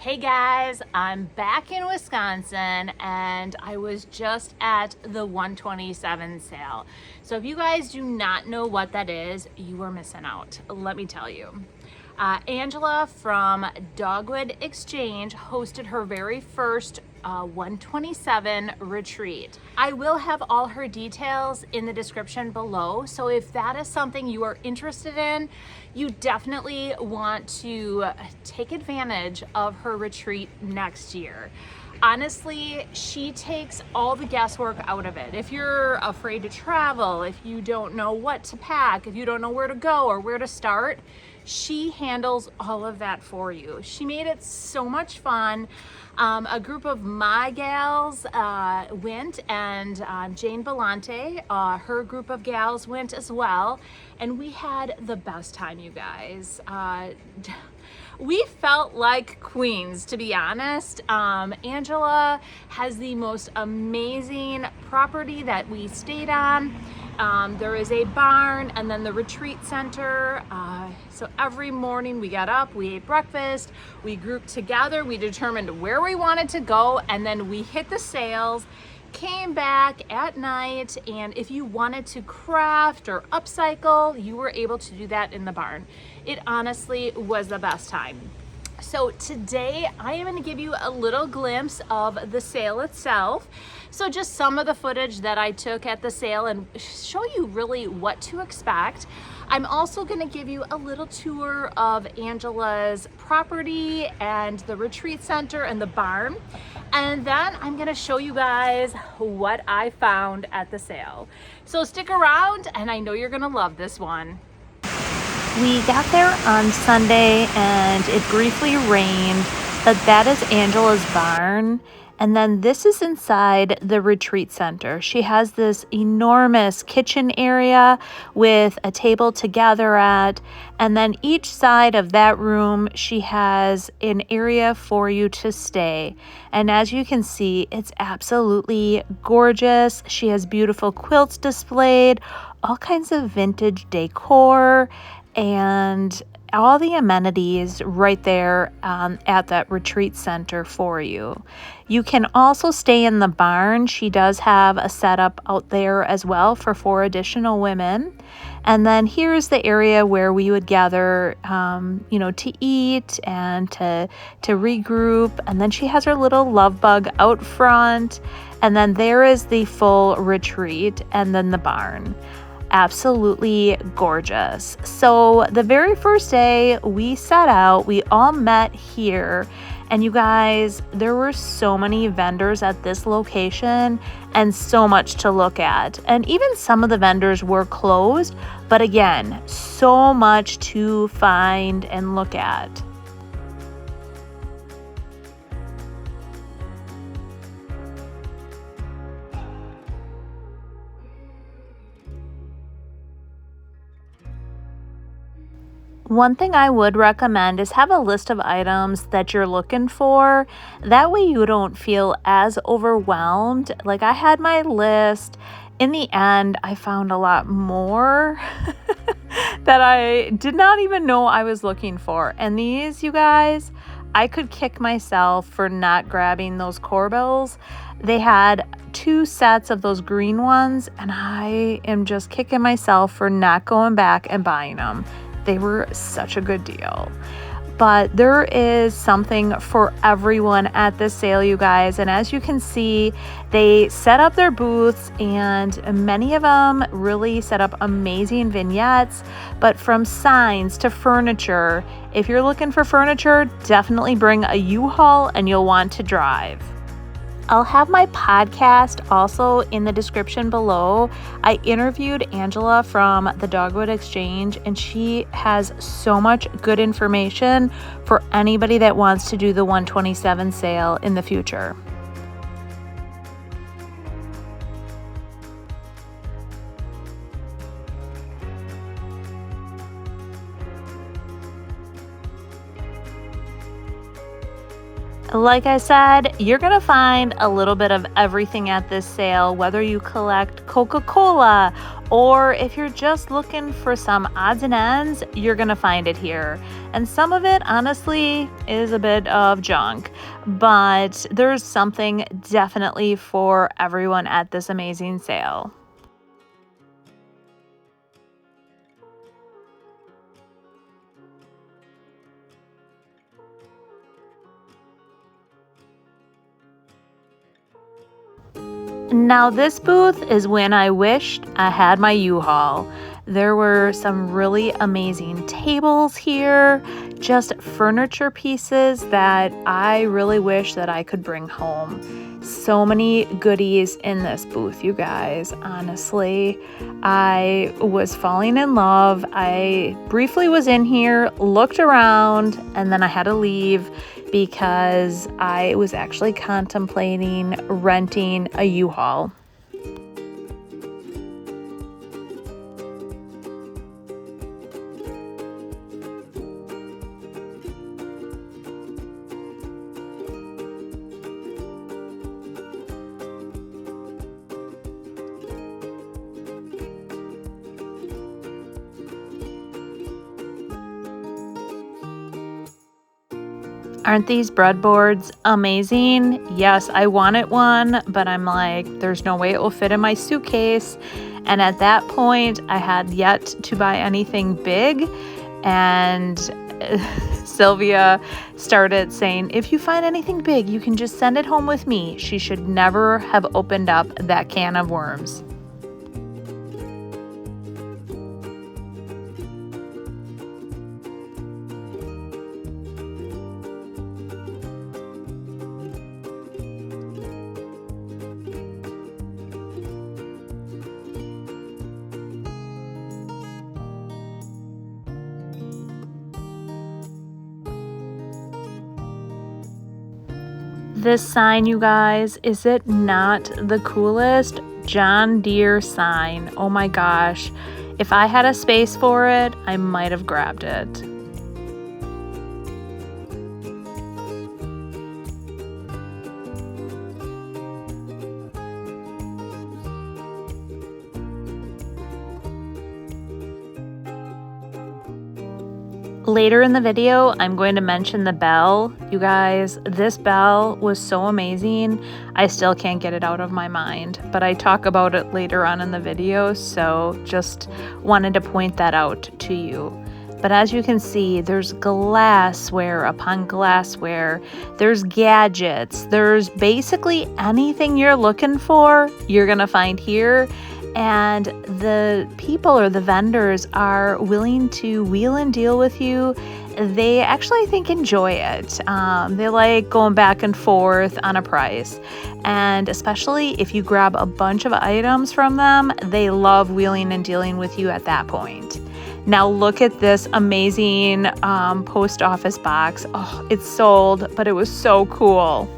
Hey guys, I'm back in Wisconsin and I was just at the 127 sale. So if you guys do not know what that is, you are missing out. Let me tell you. Angela from Dogwood Exchange hosted her very first 127 retreat. I will have all her details in the description below, so if that is something you are interested in, you definitely want to take advantage of her retreat next year. Honestly, she takes all the guesswork out of it. If you're afraid to travel, if you don't know what to pack, if you don't know where to go or where to start, she handles all of that for you. She made it so much fun. A group of my gals went, and Jane Belante, her group of gals went as well, and we had the best time, you guys. We felt like queens, to be honest. Angela has the most amazing property that we stayed on. There is a barn and then the retreat center. So every morning we got up, we ate breakfast, we grouped together, we determined where we wanted to go, and then we hit the sales, came back at night, and if you wanted to craft or upcycle, you were able to do that in the barn. It honestly was the best time. So today I am going to give you a little glimpse of the sale itself. So just some of the footage that I took at the sale and show you really what to expect. I'm also going to give you a little tour of Angela's property and the retreat center and the barn. And then I'm going to show you guys what I found at the sale. So stick around, and I know you're going to love this one. We got there on Sunday and it briefly rained, but that is Angela's barn. And then this is inside the retreat center. She has this enormous kitchen area with a table to gather at. And then each side of that room, she has an area for you to stay. And as you can see, it's absolutely gorgeous. She has beautiful quilts displayed, all kinds of vintage decor, and all the amenities right there at that retreat center for you. You can also stay in the barn. She does have a setup out there as well for 4 additional women. And then here's the area where we would gather, to eat and to regroup. And then she has her little love bug out front. And then there is the full retreat and then the barn. Absolutely gorgeous. So the very first day we set out, we all met here, and you guys, there were so many vendors at this location and so much to look at. And even some of the vendors were closed, but again, so much to find and look at. One thing I would recommend is have a list of items that you're looking for. That way you don't feel as overwhelmed. Like I had my list. In the end, I found a lot more that I did not even know I was looking for. And these, you guys, I could kick myself for not grabbing those corbels. They had 2 sets of those green ones, and I am just kicking myself for not going back and buying them. They were such a good deal. But there is something for everyone at this sale, you guys. And as you can see, they set up their booths, and many of them really set up amazing vignettes. But from signs to furniture, if you're looking for furniture, definitely bring a U-Haul and you'll want to drive. I'll have my podcast also in the description below. I interviewed Angela from the Dogwood Exchange, and she has so much good information for anybody that wants to do the 127 sale in the future. Like I said, you're gonna find a little bit of everything at this sale, whether you collect Coca-Cola or if you're just looking for some odds and ends, you're gonna find it here. And some of it, honestly, is a bit of junk, but there's something definitely for everyone at this amazing sale. Now this booth is when I wished I had my U-Haul. There were some really amazing tables here, just furniture pieces that I really wish that I could bring home. So many goodies in this booth, you guys. Honestly, I was falling in love. I briefly was in here, looked around, and then I had to leave because I was actually contemplating renting a U-Haul. Aren't these breadboards amazing? Yes, I wanted one, but I'm like, there's no way it will fit in my suitcase. And at that point, I had yet to buy anything big. And Sylvia started saying, if you find anything big, you can just send it home with me. She should never have opened up that can of worms. This sign, you guys, is it not the coolest John Deere sign? Oh my gosh. If I had a space for it, I might have grabbed it. Later in the video, I'm going to mention the bell. You guys, this bell was so amazing. I still can't get it out of my mind, but I talk about it later on in the video, so just wanted to point that out to you. But as you can see, there's glassware upon glassware. There's gadgets. There's basically anything you're looking for, you're gonna find here. And the people or the vendors are willing to wheel and deal with you. They actually, I think, enjoy it. They like going back and forth on a price. And especially if you grab a bunch of items from them, they love wheeling and dealing with you at that point. Now look at this amazing post office box. Oh, it's sold, but it was so cool.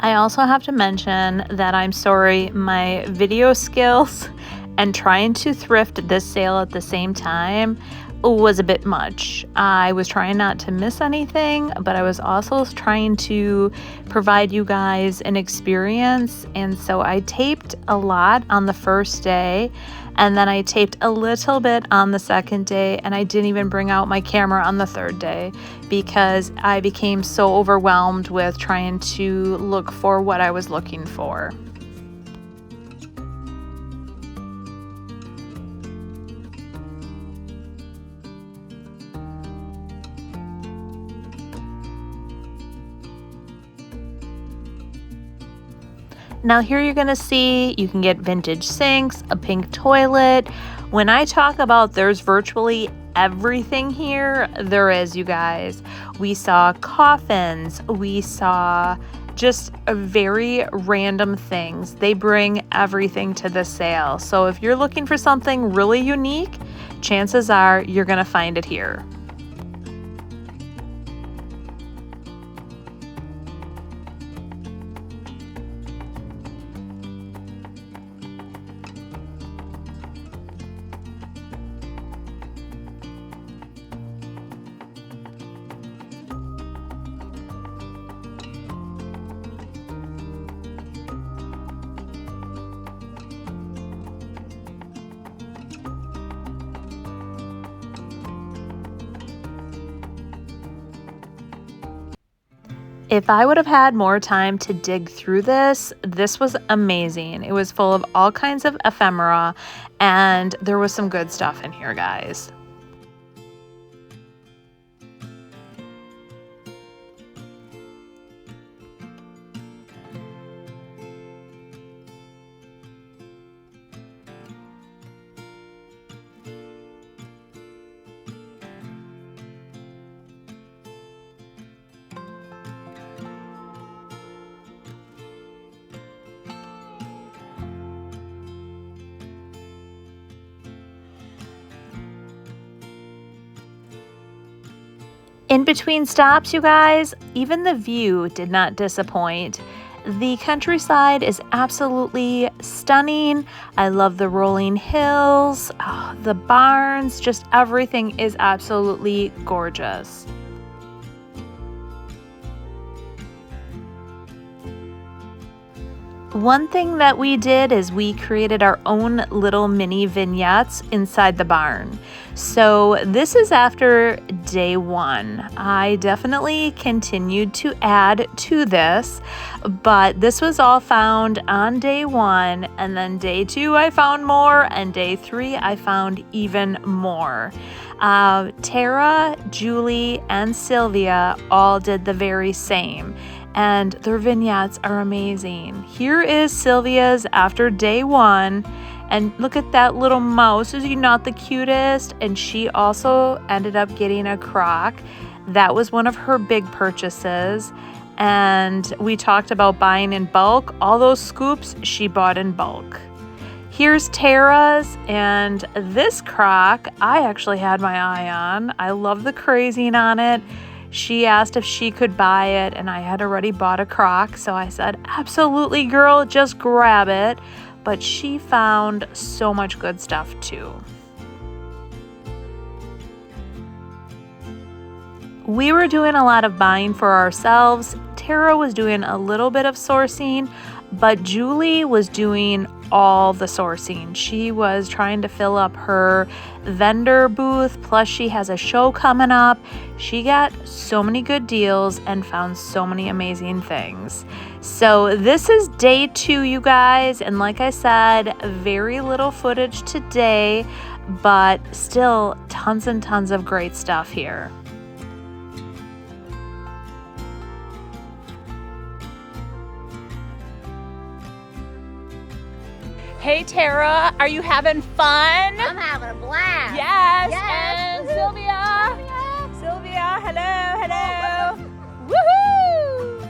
I also have to mention that I'm sorry, my video skills and trying to thrift this sale at the same time was a bit much. I was trying not to miss anything, but I was also trying to provide you guys an experience. And so I taped a lot on the first day, and then I taped a little bit on the second day, and I didn't even bring out my camera on the third day because I became so overwhelmed with trying to look for what I was looking for. Now here you're gonna see you can get vintage sinks, a pink toilet. When I talk about there's virtually everything here, there is, you guys. We saw coffins, we saw just very random things. They bring everything to the sale. So if you're looking for something really unique, chances are you're gonna find it here. If I would have had more time to dig through this was amazing. It was full of all kinds of ephemera, and there was some good stuff in here, guys. In between stops, you guys, even the view did not disappoint. The countryside is absolutely stunning. I love the rolling hills, the barns, just everything is absolutely gorgeous. One thing that we did is we created our own little mini vignettes inside the barn. So this is after day 1. I definitely continued to add to this, but this was all found on day 1, and then day 2 I found more, and day 3 I found even more. Tara, Julie, and Sylvia all did the very same, and their vignettes are amazing. Here is Sylvia's after day 1, and look at that little mouse. Is he not the cutest? And she also ended up getting a crock. That was one of her big purchases, and we talked about buying in bulk. All those scoops she bought in bulk. Here's Tara's, and this crock I actually had my eye on. I love the crazing on it. She asked if she could buy it, and I had already bought a crock, so I said, absolutely, girl, just grab it. But she found so much good stuff too. We were doing a lot of buying for ourselves. Tara was doing a little bit of sourcing, but Julie was doing all the sourcing. She was trying to fill up her vendor booth, plus she has a show coming up. She got so many good deals and found so many amazing things. So this is day 2, you guys, and like I said, very little footage today, but still tons and tons of great stuff here. Hey Tara, are you having fun? I'm having a blast. Yes, Yes. and Woohoo. Sylvia, hello. Woohoo!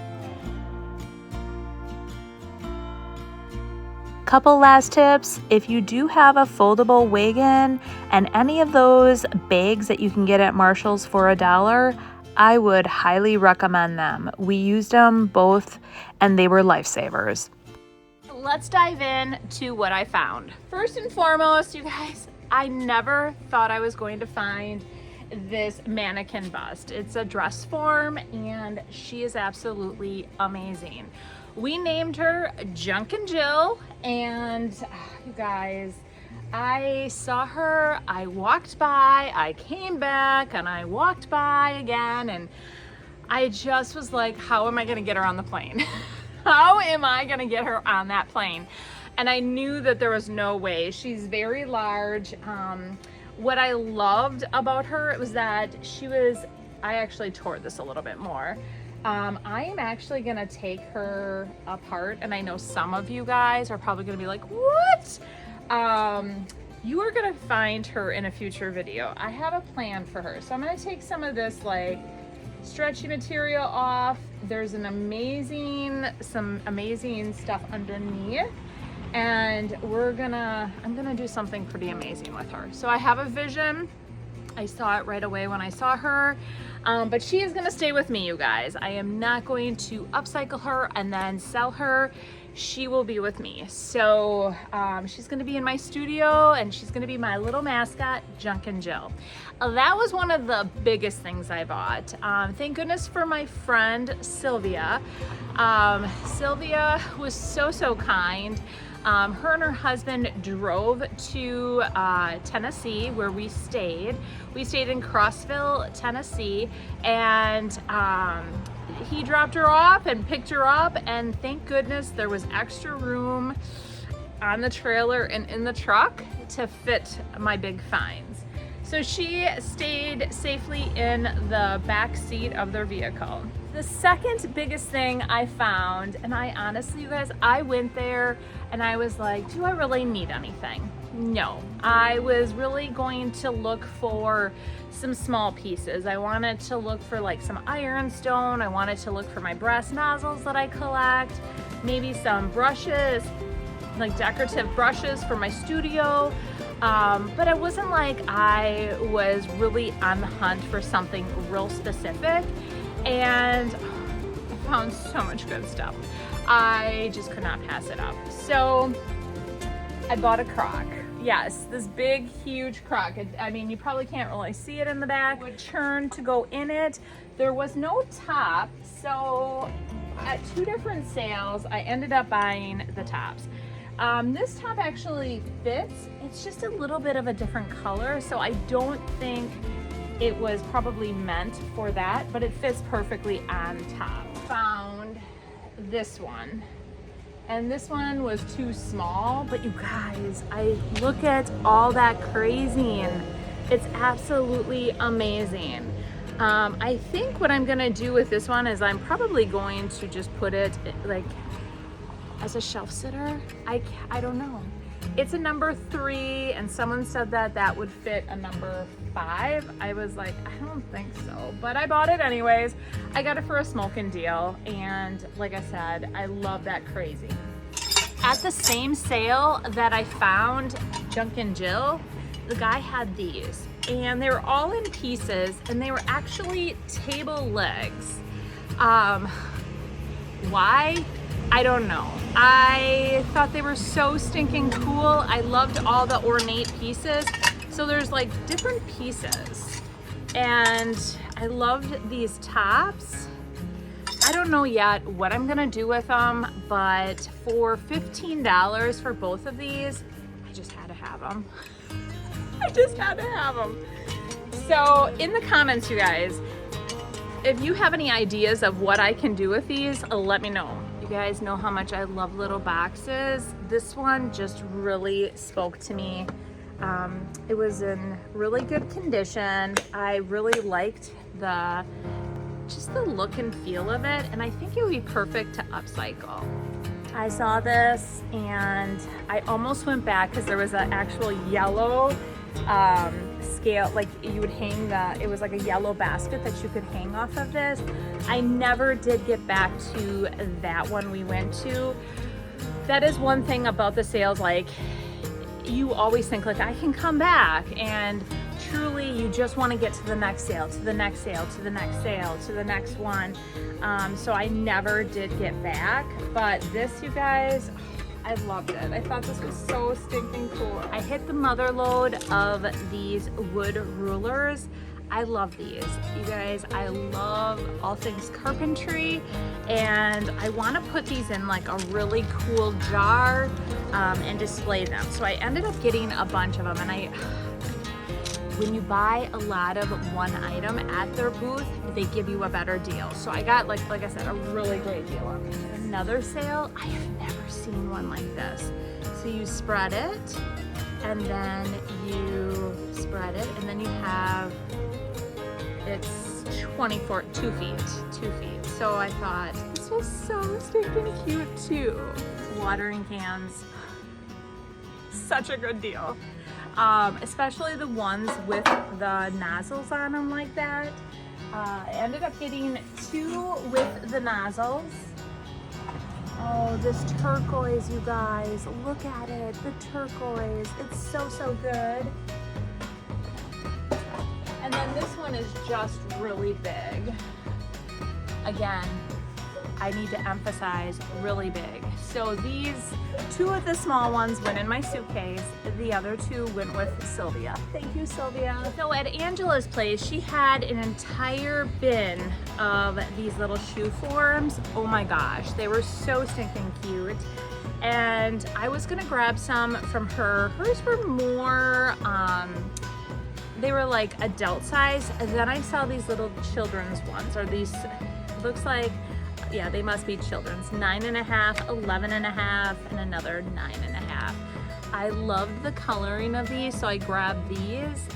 Couple last tips. If you do have a foldable wagon and any of those bags that you can get at Marshall's for $1, I would highly recommend them. We used them both and they were lifesavers. Let's dive in to what I found. First and foremost, you guys, I never thought I was going to find this mannequin bust. It's a dress form and she is absolutely amazing. We named her Junkin' Jill, and you guys, I saw her, I walked by, I came back, and I walked by again, and I just was like, how am I gonna get her on the plane? How am I gonna get her on that plane? And I knew that there was no way. She's very large. What I loved about her, it was that she was, I actually tore this a little bit more. I am actually gonna take her apart, and I know some of you guys are probably gonna be like, what? You are gonna find her in a future video. I have a plan for her. So I'm gonna take some of this like stretchy material off. There's some amazing stuff underneath, and I'm gonna do something pretty amazing with her. So I have a vision. I saw it right away when I saw her, but she is gonna stay with me, you guys. I am not going to upcycle her and then sell her. She will be with me. So she's gonna be in my studio, and she's gonna be my little mascot, Junkin' Jill. That was one of the biggest things I bought. Thank goodness for my friend Sylvia. Sylvia was so kind. Her and her husband drove to Tennessee, where we stayed. We stayed in Crossville, Tennessee, and he dropped her off and picked her up, and thank goodness there was extra room on the trailer and in the truck to fit my big finds. So she stayed safely in the back seat of their vehicle. The second biggest thing I found, and I honestly, you guys, I went there and I was like, do I really need anything? No, I was really going to look for some small pieces. I wanted to look for like some ironstone. I wanted to look for my brass nozzles that I collect, maybe some brushes, like decorative brushes for my studio. But it wasn't like I was really on the hunt for something real specific, and I found so much good stuff. I just could not pass it up. So I bought a crock. Yes, this big, huge crock. I mean, you probably can't really see it in the back. Would turn to go in it. There was no top, so at 2 different sales, I ended up buying the tops. This top actually fits. It's just a little bit of a different color, so I don't think it was probably meant for that, but it fits perfectly on top. Found this one. And this one was too small, but you guys, I look at all that crazing. It's absolutely amazing. I think what I'm gonna do with this one is I'm probably going to just put it like as a shelf sitter. I don't know. It's a number 3, and someone said that that would fit a number 5. I was like, I don't think so, but I bought it anyways. I got it for a smoking deal, and like I said, I love that crazy. At the same sale that I found Junkin' Jill, the guy had these, and they were all in pieces, and they were actually table legs. Why? I don't know. I thought they were so stinking cool. I loved all the ornate pieces. So there's like different pieces, and I loved these tops. I don't know yet what I'm gonna do with them, but for $15 for both of these, I just had to have them. I just had to have them. So in the comments, you guys, if you have any ideas of what I can do with these, let me know. You guys know how much I love little boxes. This one just really spoke to me. It was in really good condition. I really liked just the look and feel of it, and I think it would be perfect to upcycle. I saw this and I almost went back because there was an actual yellow scale, like you would hang it was like a yellow basket that you could hang off of this. I never did get back to that one we went to. That is one thing about the sales, like you always think like I can come back, and truly you just want to get to the next sale, to the next sale, to the next sale, to the next one. So I never did get back, but this, you guys, I loved it. I thought this was so stinking cool. I hit the mother load of these wood rulers. I love these, you guys. I love all things carpentry, and I want to put these in like a really cool jar and display them. So I ended up getting a bunch of them, and when you buy a lot of one item at their booth, they give you a better deal. So I got, like I said, a really great deal on it. Another sale, I have never seen one like this. So you spread it, and then you spread it, and then you have, it's 2 feet. So I thought, this was so stinking cute too. Watering cans, such a good deal. Especially the ones with the nozzles on them like that. I ended up getting 2 with the nozzles. Oh, this turquoise, you guys, look at it, the turquoise, it's so, so good. And then this one is just really big. Again, I need to emphasize really big. So these 2 of the small ones went in my suitcase. The other 2 went with Sylvia. Thank you, Sylvia. So at Angela's place, she had an entire bin of these little shoe forms. Oh my gosh, they were so stinking cute. And I was gonna grab some from her. Hers were more, they were like adult size. And then I saw these little children's ones, or these, looks like, yeah, they must be children's, 9.5, 11.5, and another 9.5. I loved the coloring of these, so I grabbed these.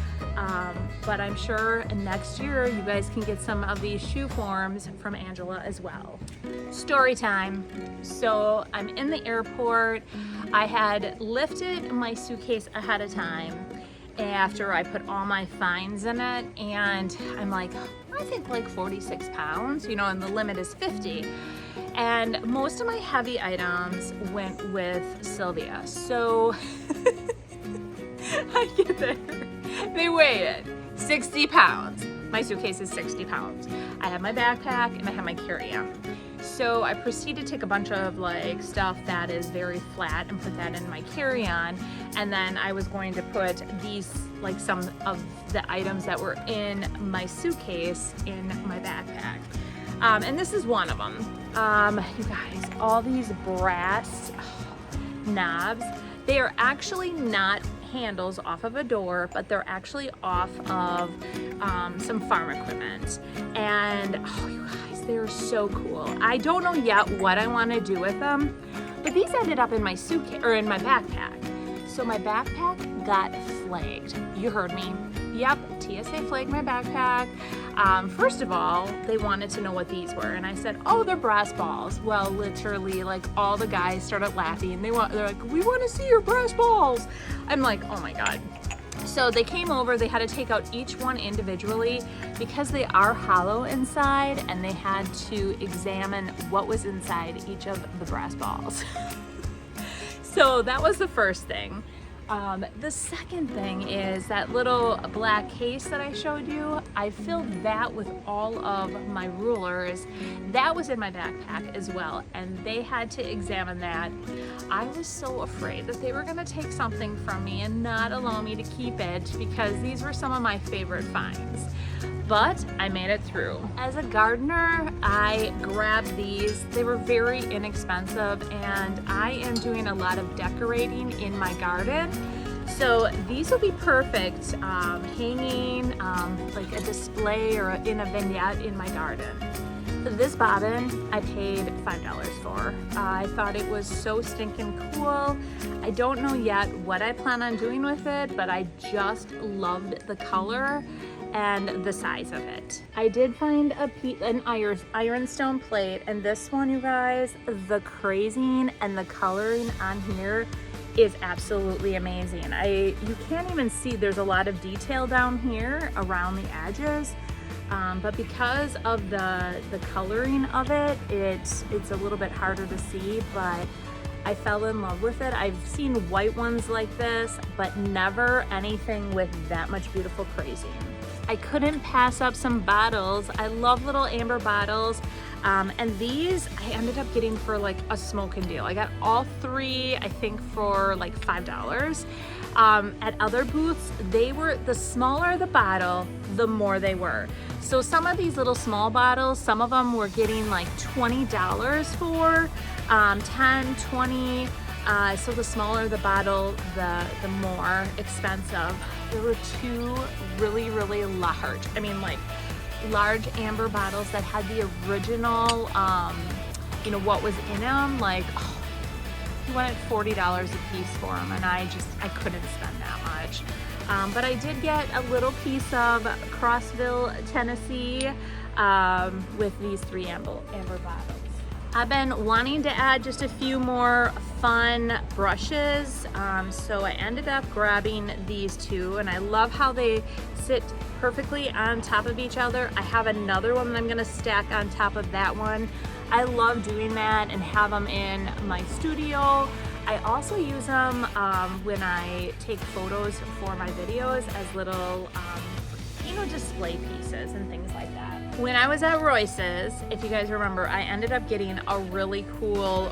But I'm sure next year you guys can get some of these shoe forms from Angela as well. Story time. So I'm in the airport. I had lifted my suitcase ahead of time after I put all my finds in it, and I'm like, I think like 46 pounds, you know, and the limit is 50. And most of my heavy items went with Sylvia. So I get there, they weigh it, 60 pounds. My suitcase is 60 pounds. I have my backpack and I have my carry-on. So I proceed to take a bunch of like stuff that is very flat and put that in my carry-on. And then I was going to put these, like some of the items that were in my suitcase in my backpack. And this is one of them. You guys, all these brass knobs, they are actually not handles off of a door, but they're actually off of some farm equipment. And oh, you guys, they're so cool. I don't know yet what I want to do with them, but these ended up in my suitcase or in my backpack. So my backpack got flagged. You heard me. Yep, TSA flagged my backpack. First of all, they wanted to know what these were, and I said, oh, they're brass balls. Well, literally, like all the guys started laughing. They're like, we want to see your brass balls. I'm like, oh my God. So they came over, they had to take out each one individually because they are hollow inside, and they had to examine what was inside each of the brass balls. So that was the first thing. The second thing is that little black case that I showed you. I filled that with all of my rulers. That was in my backpack as well, and they had to examine that. I was so afraid that they were gonna take something from me and not allow me to keep it because these were some of my favorite finds. But I made it through. As a gardener, I grabbed these. They were very inexpensive, and I am doing a lot of decorating in my garden. So these will be perfect hanging like a display or in a vignette in my garden. This bobbin I paid $5 for. I thought it was so stinking cool. I don't know yet what I plan on doing with it, but I just loved the color and the size of it. I did find an ironstone plate, and this one, you guys, the crazing and the coloring on here is absolutely amazing. You can't even see, there's a lot of detail down here around the edges, but because of the coloring of it, it's a little bit harder to see, but I fell in love with it. I've seen white ones like this, but never anything with that much beautiful crazing. I couldn't pass up some bottles. I love little amber bottles. And these I ended up getting for like a smoking deal. I got all 3, I think, for like $5. At other booths, they were, the smaller the bottle, the more they were. So some of these little small bottles, some of them were getting like $20 for, 10, 20. So the smaller the bottle, the more expensive. There were 2 really, really large, I mean like large amber bottles that had the original, you know, what was in them. Like, oh, he wanted $40 a piece for them, and I couldn't spend that much. But I did get a little piece of Crossville, Tennessee, with these 3 amber bottles. I've been wanting to add just a few more fun brushes, so I ended up grabbing these two, and I love how they sit perfectly on top of each other. I have another one that I'm gonna stack on top of that one. I love doing that and have them in my studio. I also use them when I take photos for my videos as little, you know, display pieces and things like that. When I was at Royce's, if you guys remember, I ended up getting a really cool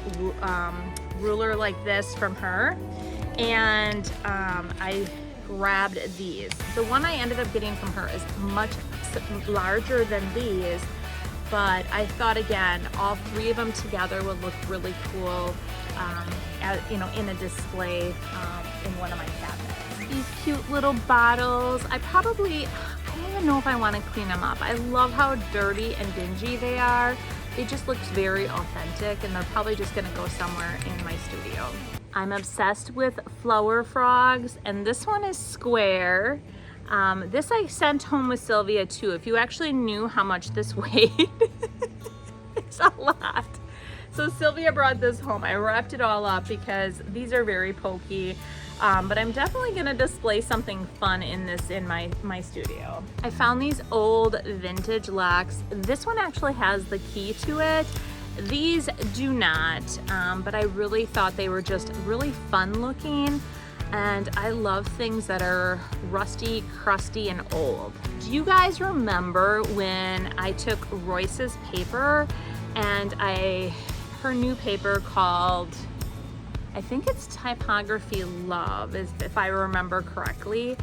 ruler like this from her, and I grabbed these. The one I ended up getting from her is much larger than these, but I thought again, all three of them together would look really cool, you know, in a display in one of my cabinets. These cute little bottles, I don't even know if I want to clean them up. I love how dirty and dingy they are. It just looks very authentic, and they're probably just gonna go somewhere in my studio. I'm obsessed with flower frogs, and this one is square. This I sent home with Sylvia too. If you actually knew how much this weighed, it's a lot. So Sylvia brought this home. I wrapped it all up because these are very pokey, but I'm definitely gonna display something fun in this in my studio. I found these old vintage locks. This one actually has the key to it. These do not, but I really thought they were just really fun looking. And I love things that are rusty, crusty, and old. Do you guys remember when I took Royce's paper and her new paper called, I think it's Typography Love, if I remember correctly.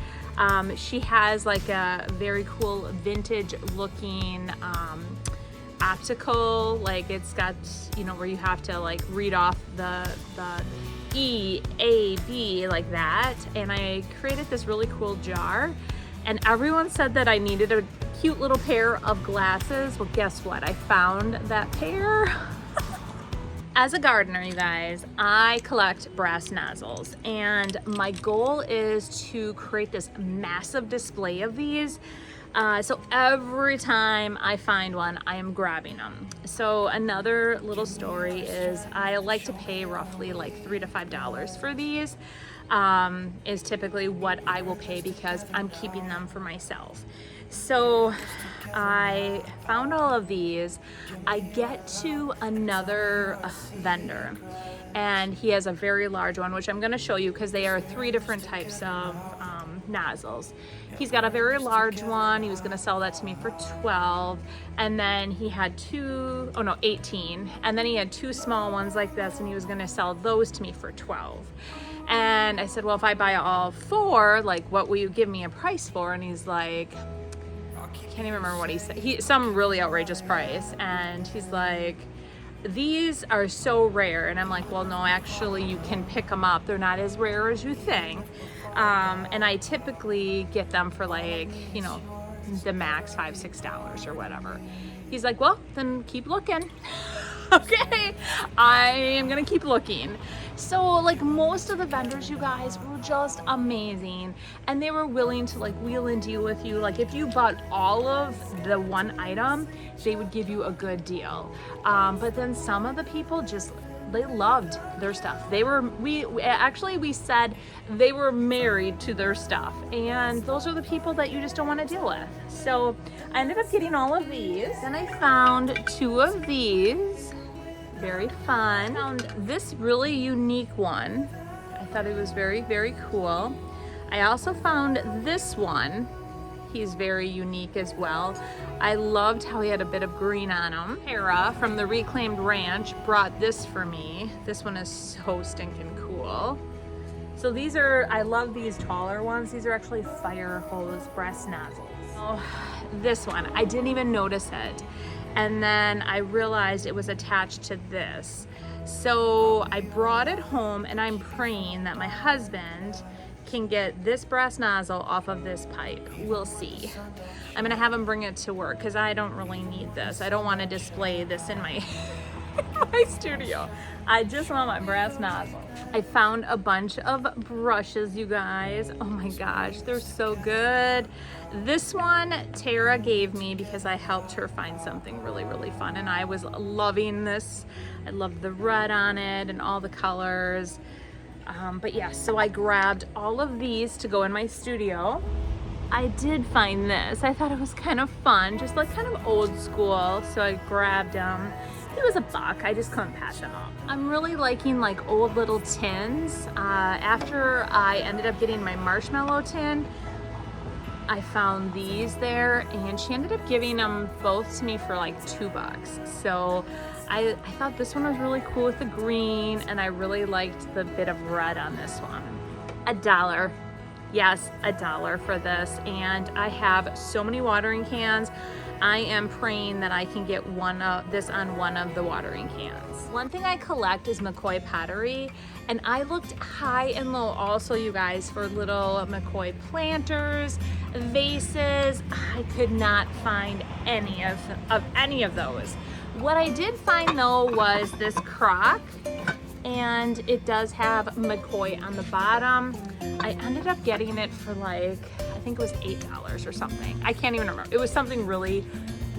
She has like a very cool vintage looking optical, like it's got, you know, where you have to like read off the E, A, B, like that. And I created this really cool jar, and everyone said that I needed a cute little pair of glasses. Well, guess what? I found that pair. As a gardener, you guys, I collect brass nozzles, and my goal is to create this massive display of these. So every time I find one, I am grabbing them. So another little story is I like to pay roughly like $3 to $5 for these, is typically what I will pay because I'm keeping them for myself. So I found all of these. I get to another vendor, and he has a very large one, which I'm going to show you because they are 3 different types of nozzles. He's got a very large one. He was going to sell that to me for 12, and then he had 18, and then he had 2 small ones like this, and he was going to sell those to me for 12. And I said, well, if I buy all 4, like, what will you give me a price for? And he's like, I can't even remember what he said. Some really outrageous price, and he's like, these are so rare. And I'm like, well, no, actually you can pick them up. They're not as rare as you think. And I typically get them for like, you know, the max $5, $6 or whatever. He's like, well, then keep looking. Okay, I am gonna keep looking. So like most of the vendors, you guys, were just amazing, and they were willing to like wheel and deal with you. Like if you bought all of the one item, they would give you a good deal. But then some of the people just, they loved their stuff. We said they were married to their stuff, and those are the people that you just don't want to deal with. So I ended up getting all of these. Then I found 2 of these. Very fun. Found this really unique one. I thought it was very, very cool. I also found this one. He's very unique as well. I loved how he had a bit of green on him. Tara from the Reclaimed Ranch brought this for me. This one is so stinking cool. So these are, I love these taller ones. These are actually fire hose brass nozzles. Oh, this one, I didn't even notice it. And then I realized it was attached to this. So I brought it home, and I'm praying that my husband can get this brass nozzle off of this pipe. We'll see. I'm gonna have him bring it to work because I don't really need this. I don't want to display this in my my studio. I just want my brass nozzle. I found a bunch of brushes, you guys. Oh my gosh, they're so good. This one Tara gave me because I helped her find something really, really fun, and I was loving this. I loved the red on it and all the colors. But yeah, so I grabbed all of these to go in my studio. I did find this. I thought it was kind of fun, just like kind of old school, so I grabbed them. It was $1. I just couldn't pass it up. I'm really liking like old little tins. After I ended up getting my marshmallow tin, I found these there, and she ended up giving them both to me for like $2. So I thought this one was really cool with the green, and I really liked the bit of red on this one. $1. Yes, $1 for this, and I have so many watering cans. I am praying that I can get this on one of the watering cans. One thing I collect is McCoy pottery, and I looked high and low also, you guys, for little McCoy planters, vases. I could not find any of those. What I did find though was this crock, and it does have McCoy on the bottom. I ended up getting it for like, I think it was $8 or something. I can't even remember. It was something really,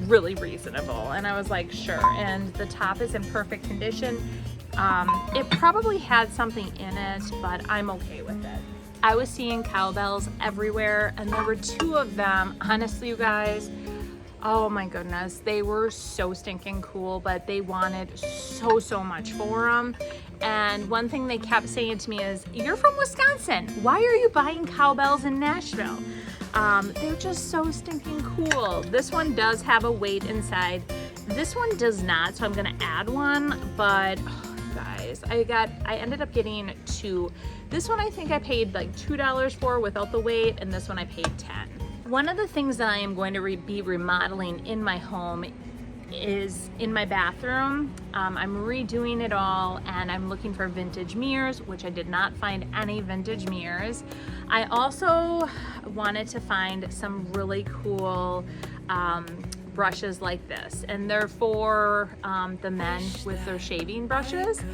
really reasonable, and I was like, sure. And the top is in perfect condition. It probably had something in it, but I'm okay with it. I was seeing cowbells everywhere, and there were 2 of them. Honestly, you guys, oh my goodness, they were so stinking cool, but they wanted so much for them. And one thing they kept saying to me is, you're from Wisconsin, why are you buying cowbells in Nashville? They're just so stinking cool. This one does have a weight inside. This one does not, so I'm gonna add one, but oh, guys, I ended up getting 2. This one I think I paid like $2 for without the weight, and this one I paid $10. One of the things that I am going to be remodeling in my home is in my bathroom. I'm redoing it all, and I'm looking for vintage mirrors, which I did not find any vintage mirrors. I also wanted to find some really cool brushes like this, and they're for the men with their shaving brushes.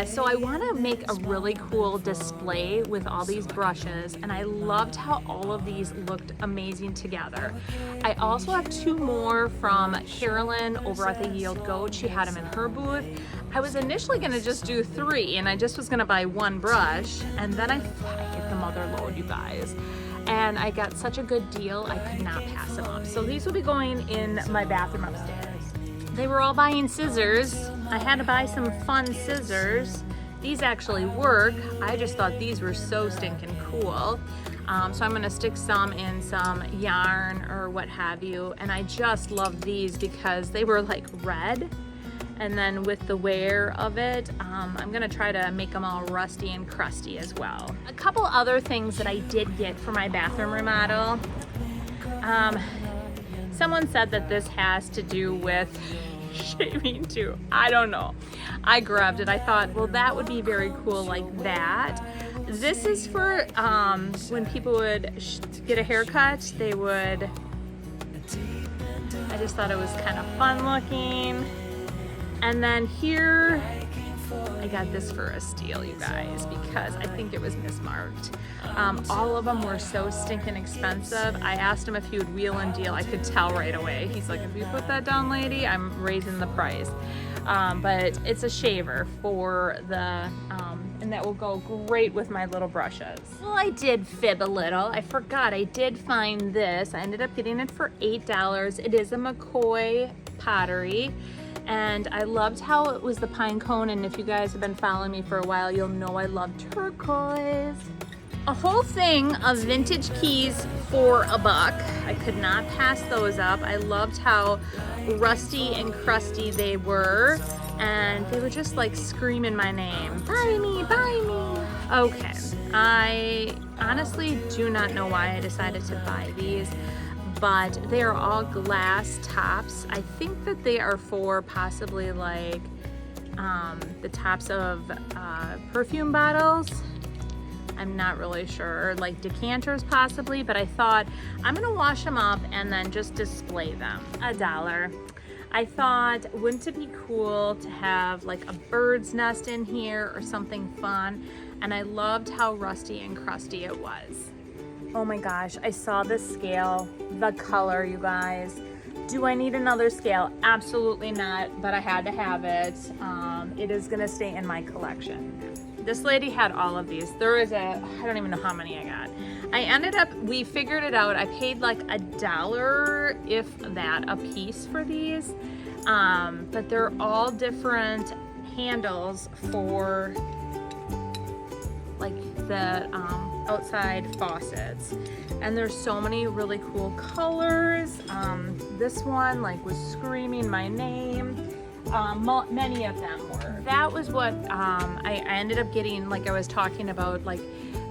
So I want to make a really cool display with all these brushes, and I loved how all of these looked amazing together. I also have 2 more from Carolyn over at the Yield Goat. She had them in her booth. I was initially going to just do 3, and I just was going to buy 1 brush, and then I hit the mother load, you guys. And I got such a good deal, I could not pass them up. So these will be going in my bathroom upstairs. They were all buying scissors. I had to buy some fun scissors. These actually work. I just thought these were so stinking cool. So I'm gonna stick some in some yarn or what have you. And I just love these because they were like red. And then with the wear of it, I'm gonna try to make them all rusty and crusty as well. A couple other things that I did get for my bathroom remodel. Someone said that this has to do with shaving too. I don't know. I grabbed it. I thought, well, that would be very cool like that. This is for when people would get a haircut, they would, I just thought it was kind of fun looking. And then here, I got this for a steal, you guys, because I think it was mismarked. All of them were so stinking expensive. I asked him if he would wheel and deal. I could tell right away. He's like, if you put that down, lady, I'm raising the price. But it's a shaver for the, and that will go great with my little brushes. Well, I did fib a little. I forgot, I did find this. I ended up getting it for $8. It is a McCoy pottery. And I loved how it was the pine cone, and if you guys have been following me for a while, you'll know I love turquoise. A whole thing of vintage keys for $1. I could not pass those up. I loved how rusty and crusty they were, and they were just like screaming my name. Buy me, buy me. Okay, I honestly do not know why I decided to buy these, but they are all glass tops. I think that they are for possibly like the tops of perfume bottles. I'm not really sure, like decanters possibly, but I thought I'm gonna wash them up and then just display them. $1. I thought, wouldn't it be cool to have like a bird's nest in here or something fun? And I loved how rusty and crusty it was. Oh my gosh, I saw the scale, the color, you guys. Do I need another scale? Absolutely not, but I had to have it. It is gonna stay in my collection. This lady had all of these. There is I don't even know how many I got. I ended up, we figured it out. I paid like $1, if that, a piece for these. But they're all different handles for like the outside faucets. And there's so many really cool colors. This one like was screaming my name. Many of them were. That was what I ended up getting, like I was talking about, like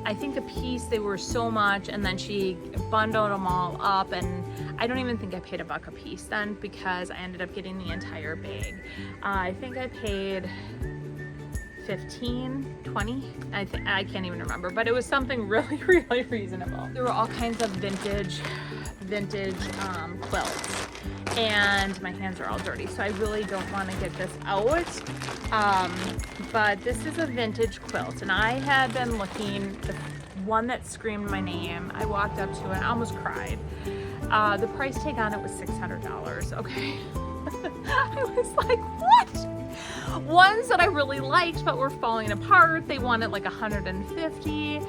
I think a piece, they were so much, and then she bundled them all up, and I don't even think I paid $1 a piece then, because I ended up getting the entire bag. I think I paid 15, 20, I can't even remember, but it was something really, really reasonable. There were all kinds of vintage quilts, and my hands are all dirty, so I really don't want to get this out. But this is a vintage quilt, and I had been looking, the one that screamed my name, I walked up to it, I almost cried. The price tag on it was $600, okay? I was like, what? Ones that I really liked but were falling apart, they wanted like 150.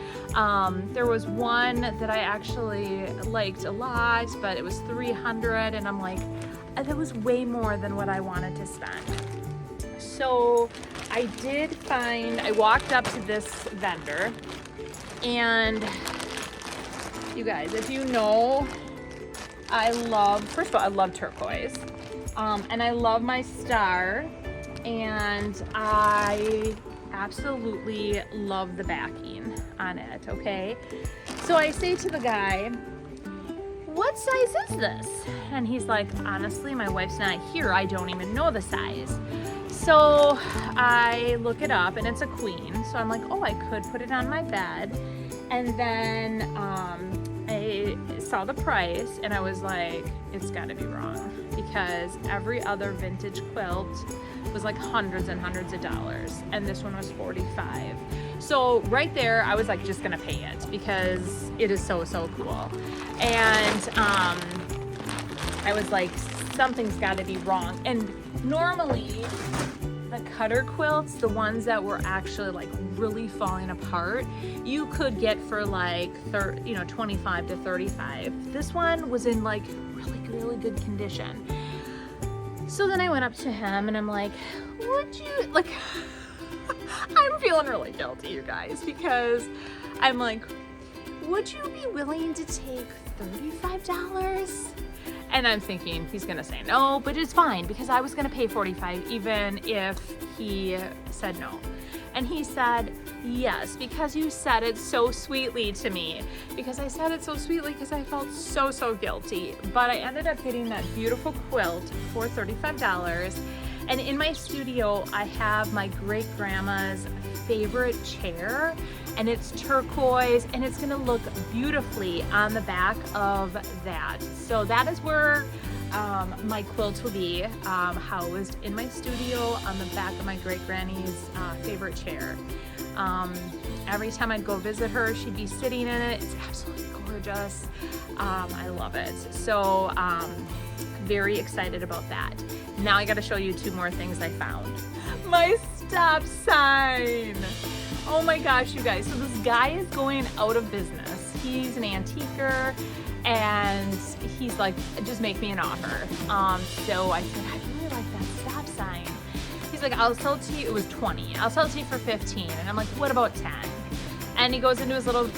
There was one that I actually liked a lot, but it was 300, and I'm like, that was way more than what I wanted to spend. So I did find, I walked up to this vendor, and you guys, if you know, I love, first of all, I love turquoise, and I love my star, and I absolutely love the backing on it, okay? So I say to the guy, what size is this? And he's like, honestly, my wife's not here, I don't even know the size. So I look it up, and it's a queen, so I'm like, oh, I could put it on my bed. And then I saw the price, and I was like, it's gotta be wrong, because every other vintage quilt was like hundreds and hundreds of dollars, and this one was $45. So right there, I was like, just gonna pay it, because it is so, so cool. And I was like, something's gotta be wrong. And normally, the cutter quilts, the ones that were actually like really falling apart, you could get for like 25 to 35. This one was in like really good condition. So then I went up to him, and I'm like, would you, like, I'm feeling really guilty, you guys, because I'm like, would you be willing to take $35? And I'm thinking he's gonna say no, but it's fine, because I was gonna pay $45 even if he said no. And he said, yes, because you said it so sweetly to me. Because I said it so sweetly because I felt so, so guilty. But I ended up getting that beautiful quilt for $35. And in my studio, I have my great grandma's favorite chair, and it's turquoise, and it's gonna look beautifully on the back of that. So that is where my quilt will be housed, in my studio on the back of my great granny's favorite chair. Every time I'd go visit her, she'd be sitting in it. It's absolutely gorgeous. I love it. So very excited about that. Now I got to show you two more things I found. My stop sign. Oh my gosh, you guys. So this guy is going out of business. He's an antiquer, and he's like, just make me an offer. So I said, I really like that stop sign. He's like, I'll sell it to you, it was 20. I'll sell it to you for 15. And I'm like, what about 10? And he goes into his little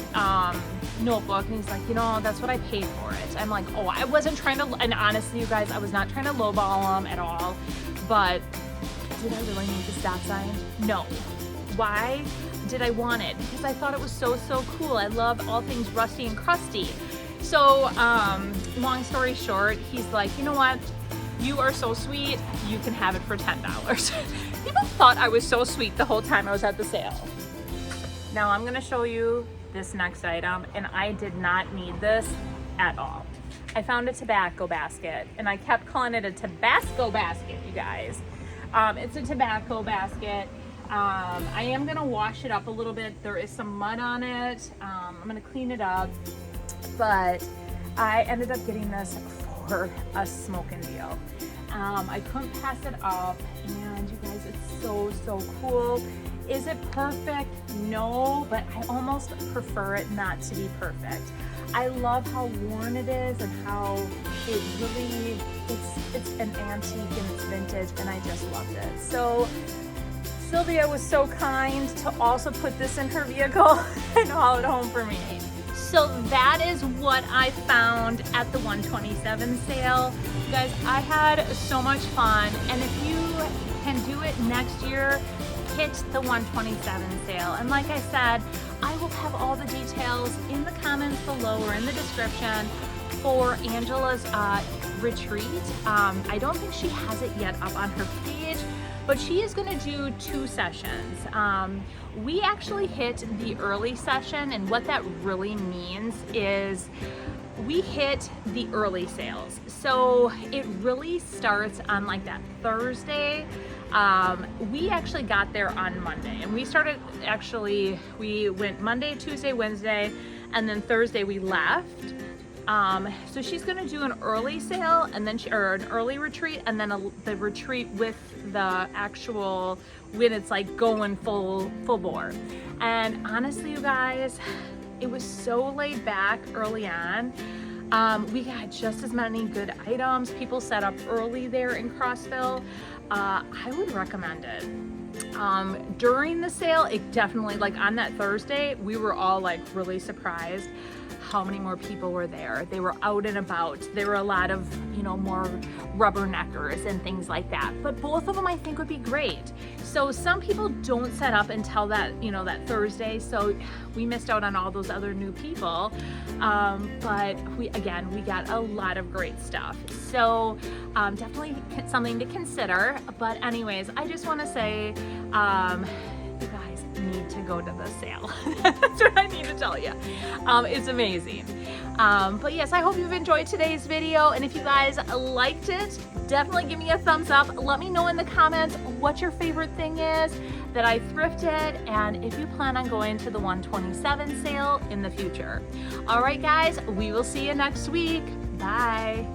notebook, and he's like, you know, that's what I paid for it. I'm like, oh, I wasn't trying to, and honestly, you guys, I was not trying to lowball him at all, but did I really need the stop sign? No. Why did I want it? Because I thought it was so, so cool. I love all things rusty and crusty. So, long story short, he's like, you know what? You are so sweet, you can have it for $10. People thought I was so sweet the whole time I was at the sale. Now I'm gonna show you this next item, and I did not need this at all. I found a tobacco basket, and I kept calling it a Tabasco basket, you guys. It's a tobacco basket. I am gonna wash it up a little bit. There is some mud on it. I'm gonna clean it up, but I ended up getting this for a smoking deal. I couldn't pass it up, and you guys, it's so cool. Is it perfect? No, but I almost prefer it not to be perfect. I love how worn it is and how it really, it's an antique and it's vintage, and I just loved it. So Sylvia was so kind to also put this in her vehicle and haul it home for me. So that is what I found at the 127 sale. You guys, I had so much fun, and if you can do it next year, hit the 127 sale. And like I said, I will have all the details in the comments below or in the description for Angela's retreat. I don't think she has it yet up on her page, but she is going to do 2 sessions. We actually hit the early session, and what that really means is we hit the early sales. So it really starts on like that Thursday. We actually got there on Monday, and we started, actually, we went Monday, Tuesday, Wednesday, and then Thursday we left. So she's gonna do an early sale, and then or an early retreat, and then the retreat with the actual, when it's like going full bore. And honestly, you guys, it was so laid back early on. We got just as many good items. People set up early there in Crossville. I would recommend it. During the sale, it definitely, like on that Thursday, we were all like really surprised how many more people were there. They were out and about. There were a lot of, you know, more rubberneckers and things like that. But both of them I think would be great. So some people don't set up until that, you know, that Thursday. So we missed out on all those other new people. But we got a lot of great stuff. So definitely something to consider. But anyways, I just want to say, you guys need to go to the sale. That's what I need to tell you. It's amazing. But yes, I hope you've enjoyed today's video, and if you guys liked it, definitely give me a thumbs up. Let me know in the comments what your favorite thing is that I thrifted, and if you plan on going to the 127 sale in the future. All right guys, we will see you next week. Bye.